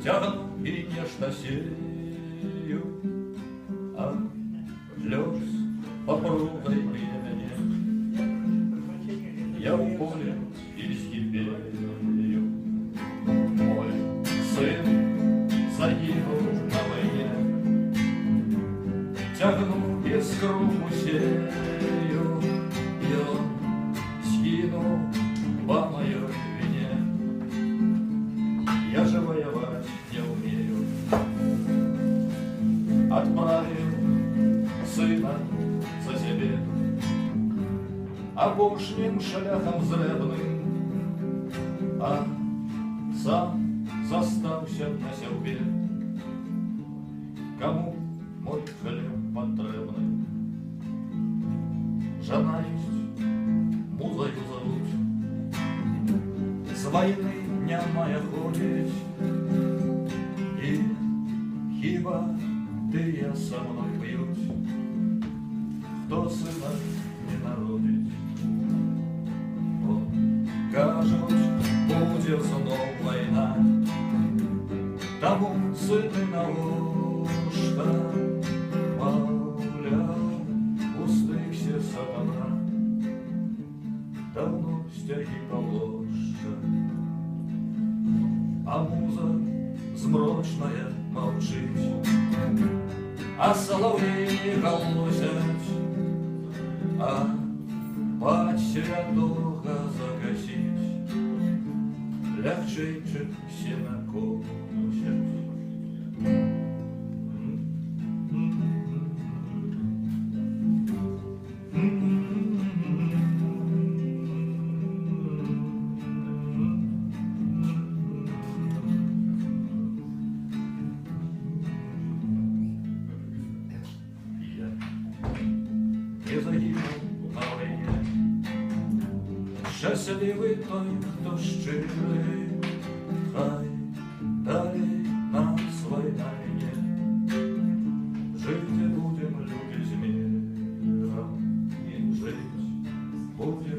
тягну и нечто сею, а лёс по прутой времени. Я в поле изгибею. Мой сын загинул на войне. Тягну искру сею, и он сгинул по моей вине. Я же воевать не умею. Отправил сына за себе, обошним шляхом зребным, а сам застаўся на сяўбе. Кому мой хлеб патрэбны? Жена есть, музою зовут, з войны не мая ходить, и хіба тыя со мной п'ють, хто сына не народить. Кажуть, буде знов війна, тому сини навошта, мовляв, устихся сатана, давно стяги полоща, а муза змрочная мовчить, а солов'ї голосять, а пать святого загасить, легче чуть сена косять. Я загинув на війні. Щасливий той, хто щирий, хай далі нас війна є. Жити будем люди з миром, і жить будем